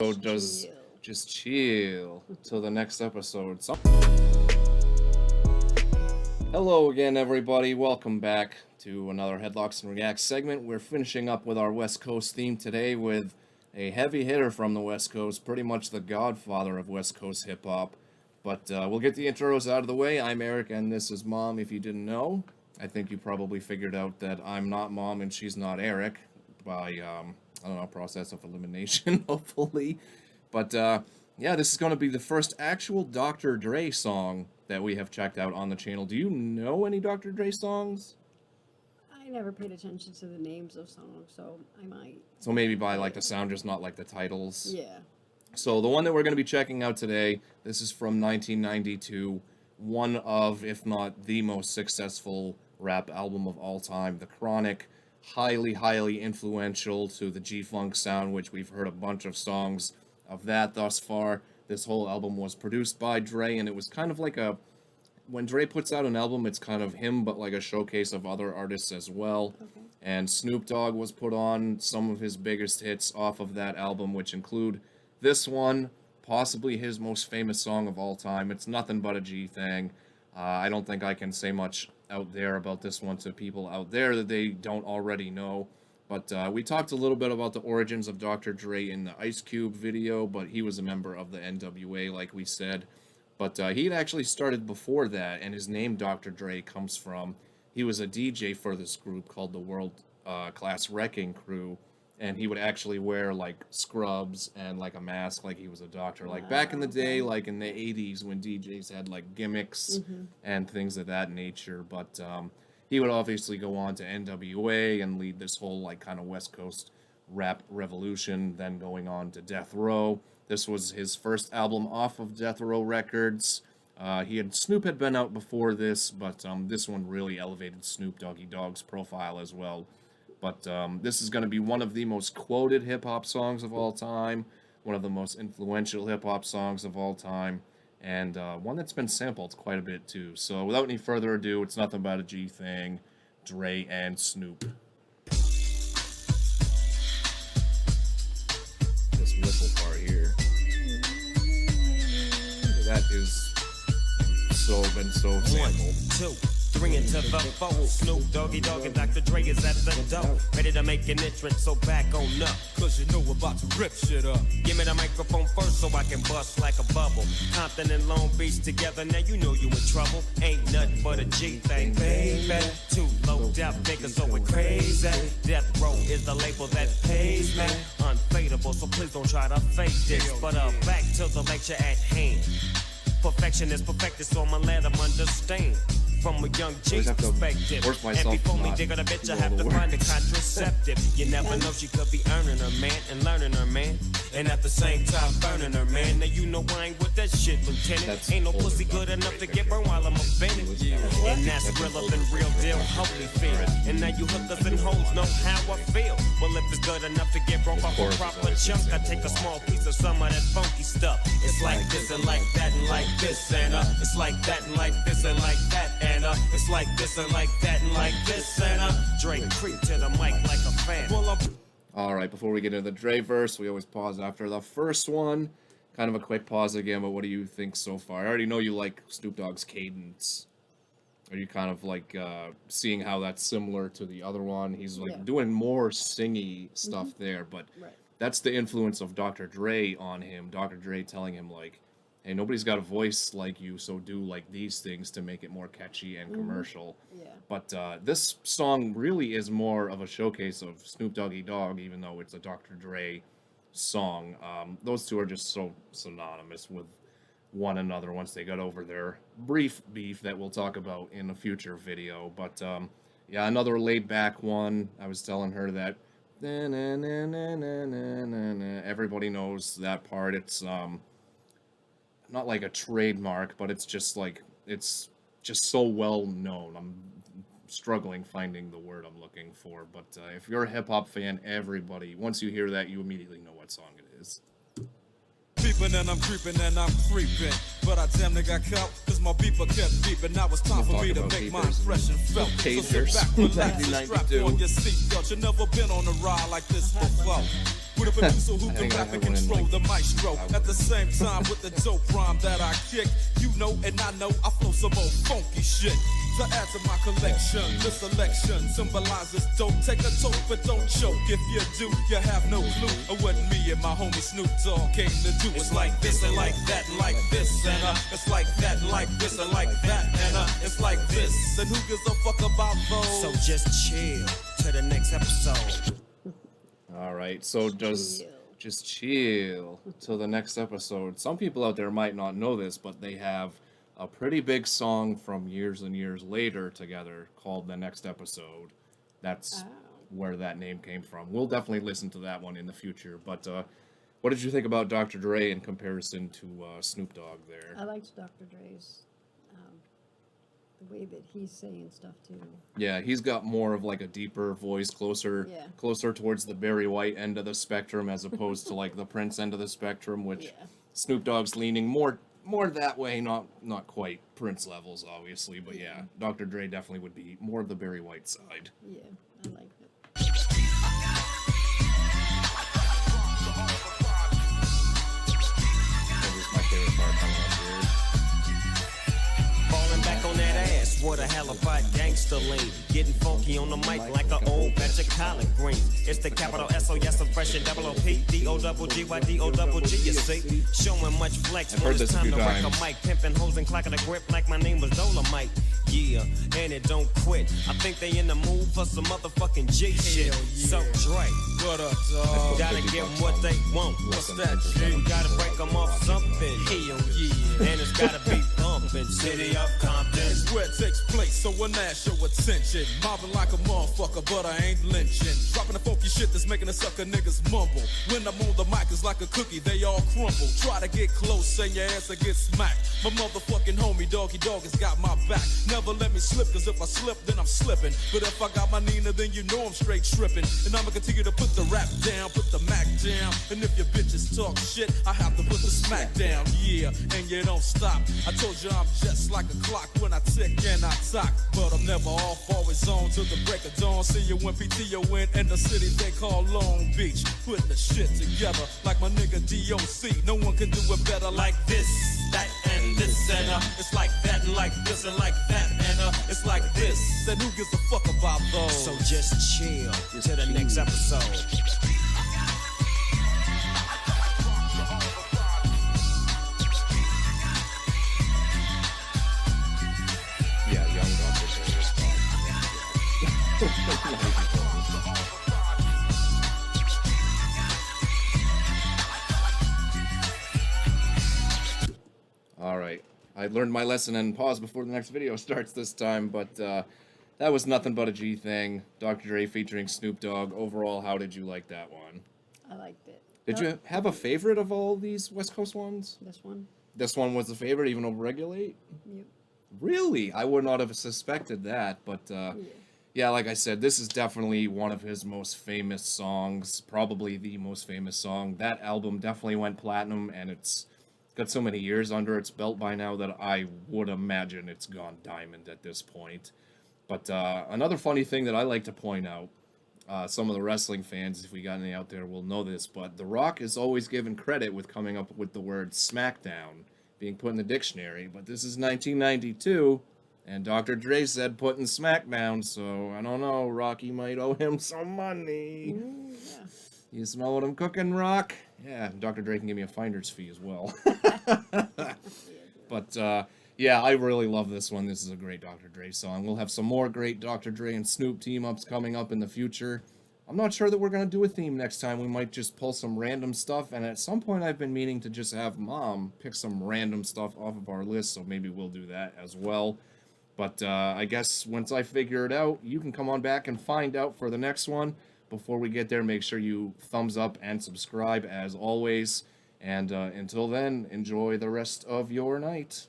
Just chill till the next episode. Hello again, everybody. Welcome back to another Headlocks and Reacts segment. We're finishing up with our West Coast theme today with a heavy hitter from the West Coast, pretty much the godfather of West Coast hip-hop. But we'll get the intros out of the way. I'm Eric, and this is Mom, if you didn't know. I think you probably figured out that I'm not Mom and she's not Eric by, I don't know, process of elimination, hopefully. But, yeah, this is going to be the first actual Dr. Dre song that we have checked out on the channel. Do you know any Dr. Dre songs? I never paid attention to the names of songs, so I might. So maybe by, like, the sound, just not, like, the titles? Yeah. So the one that we're going to be checking out today, this is from 1992, one of, if not the most successful rap album of all time, The Chronic. Highly, highly influential to the G-Funk sound, which we've heard a bunch of songs of that thus far. This whole album was produced by Dre, and it was kind of like a... When Dre puts out an album, it's kind of him, but like a showcase of other artists as well. Okay. And Snoop Dogg was put on some of his biggest hits off of that album, which include this one, possibly his most famous song of all time. It's Nothing But a G Thang. I don't think I can say much out there about this one to people out there that they don't already know. But we talked a little bit about the origins of Dr. Dre in the Ice Cube video, but he was a member of the NWA, like we said. But he had actually started before that, and his name Dr. Dre comes from, he was a DJ for this group called the World Class Wrecking Crew, and he would actually wear, like, scrubs and, like, a mask like he was a doctor. Like, back in the day, like, in the 80s, when DJs had, like, gimmicks and things of that nature. But he would obviously go on to NWA and lead this whole, like, kind of West Coast rap revolution, then going on to Death Row. This was his first album off of Death Row Records. Snoop had been out before this, but this one really elevated Snoop Dogg's profile as well. But this is going to be one of the most quoted hip-hop songs of all time, one of the most influential hip-hop songs of all time, and one that's been sampled quite a bit too. So without any further ado, it's Nothing But a G Thang, Dre and Snoop. This whistle part here. That is been so sampled. 1, 2, 3 into the 4. Snoop Doggy Dogg and Dr. Dre is at the door, ready to make an entrance, so back on up. Cause you know we're about to rip shit up. Give me the microphone first so I can bust like a bubble. Compton and Long Beach together, now you know you in trouble. Ain't nothing but a G thing, baby. Too low death niggas going crazy. Death Row is the label that pays me. Unfadable, so please don't try to fake this. But back to the lecture at hand. Perfection is perfected, so I'ma let them understand. From a young G's perspective. And before me dig on a bitch, I have to find a contraceptive. You never know, she could be earning her man and learning her man, and at the same time burning her man. Now you know I ain't with that shit, Lieutenant. Ain't no pussy good enough to get burned while I'm offended. And that's realer than real deal, Holyfield. And now you hookers and hoes know how I feel. Well, if it's good enough to get broke off a proper chunk, I take a small piece of some of that funky stuff. It's like this and like that and like this, and it's like that and like this and like that. And it's like this and like that and like this, and Dre creep to the mic like a fan. Alright, before we get into the Dre verse, we always pause after the first one. Kind of a quick pause again, but what do you think so far? I already know you like Snoop Dogg's cadence. Are you kind of like seeing how that's similar to the other one? He's like doing more singy stuff there, but that's the influence of Dr. Dre on him. Dr. Dre telling him, like, hey, nobody's got a voice like you, so do like these things to make it more catchy and commercial. Yeah. But this song really is more of a showcase of Snoop Dogg, even though it's a Dr. Dre song. Those two are just so synonymous with one another once they got over their brief beef that we'll talk about in a future video. But yeah, another laid-back one. I was telling her that everybody knows that part. It's not like a trademark, but it's just like, it's just so well known. I'm struggling finding the word I'm looking for, but if you're a hip-hop fan, everybody, once you hear that, you immediately know what song it is. Peeping and I'm creeping and I'm creeping, but I damn near got caught cause my beeper kept beeping. Now it's time for me to make my impression felt. So sit back, relax, and strap on your seatbelt. You never been on a ride like this before. With a producer who I can think I rap and have one in, control like, the maestro. At the same time with the dope rhyme that I kick, you know and I know I flow some old funky shit. To add to my collection, this selection symbolizes don't take a toke but don't choke. If you do, you have no clue of what me and my homie Snoop Dogg came to do. It's like this and like that and like this and it's like that and like this and like that and it's like this. And who gives a fuck about those? So just chill to the next episode. All right, so just chill till the next episode. Some people out there might not know this, but they have a pretty big song from years and years later together called The Next Episode. That's where that name came from. We'll definitely listen to that one in the future. But what did you think about Dr. Dre in comparison to Snoop Dogg there? I liked Dr. Dre's, the way that he's saying stuff too. Yeah, he's got more of like a deeper voice, closer towards the Barry White end of the spectrum as opposed to like the Prince end of the spectrum, which Snoop Dogg's leaning more that way, not quite Prince levels, obviously, but yeah, Dr. Dre definitely would be more of the Barry White side. Yeah, I like it. That was my favorite part coming up here. Falling back on that ass, what a hell of a gangster lean. Getting funky on the mic like an old batch of collard greens. It's the capital S-O-S of fresh and double O-P, D-O-double-G-Y-D-O-double-G, you see. Showing much flex when it's time to work a mic. Pimping hoes and clocking a grip like my name was Dolomite. Yeah, and it don't quit. I think they in the mood for some motherfucking G shit. So Dre, What up, dog? gotta give them what they want. What's that, G? We gotta break them off something. Hell yeah. And it's gotta be bumping. City of Compton. It's where it takes place, so when I show attention. Mobbing like a motherfucker, but I ain't lynching. Dropping the funky shit that's making the sucker niggas mumble. When I'm on the mic, it's like a cookie, they all crumble. Try to get close, and your ass will get smacked. My motherfucking homie, Doggy Dog, has got my back. Never let me slip, cause if I slip, then I'm slipping. But if I got my Nina, then you know I'm straight tripping. And I'ma continue to put the rap down, put the Mac down. And if your bitches talk shit, I have to put the smack down. Yeah, and you don't stop. I told you I'm just like a clock when I tick and I talk. But I'm never off, always on till the break of dawn. See you when PTO in the city they call Long Beach. Putting the shit together like my nigga DOC. No one can do it better like this, that, and this, and it's like that, and like this, and like that, and it's like this. Then who gives a fuck about those? So just chill till the next episode. Yeah, young Dr. Dre is fun. Alright, I learned my lesson and paused before the next video starts this time, but that was Nothing But a G Thing. Dr. Dre featuring Snoop Dogg. Overall, how did you like that one? I liked it. Did you have a favorite of all these West Coast ones? This one? This one was the favorite, even over Regulate? Yep. Really? I would not have suspected that, but yeah, like I said, this is definitely one of his most famous songs, probably the most famous song. That album definitely went platinum, and it's got so many years under its belt by now that I would imagine it's gone diamond at this point. But another funny thing that I like to point out, some of the wrestling fans, if we got any out there, will know this, but The Rock is always given credit with coming up with the word SmackDown being put in the dictionary, but this is 1992, and Dr. Dre said putting SmackDown, so I don't know, Rocky might owe him some money. Yeah. You smell what I'm cooking, Rock? Yeah, Dr. Dre can give me a finder's fee as well. But, yeah, I really love this one. This is a great Dr. Dre song. We'll have some more great Dr. Dre and Snoop team-ups coming up in the future. I'm not sure that we're going to do a theme next time. We might just pull some random stuff, and at some point I've been meaning to just have Mom pick some random stuff off of our list, so maybe we'll do that as well. But I guess once I figure it out, you can come on back and find out for the next one. Before we get there, make sure you thumbs up and subscribe as always. And until then, enjoy the rest of your night.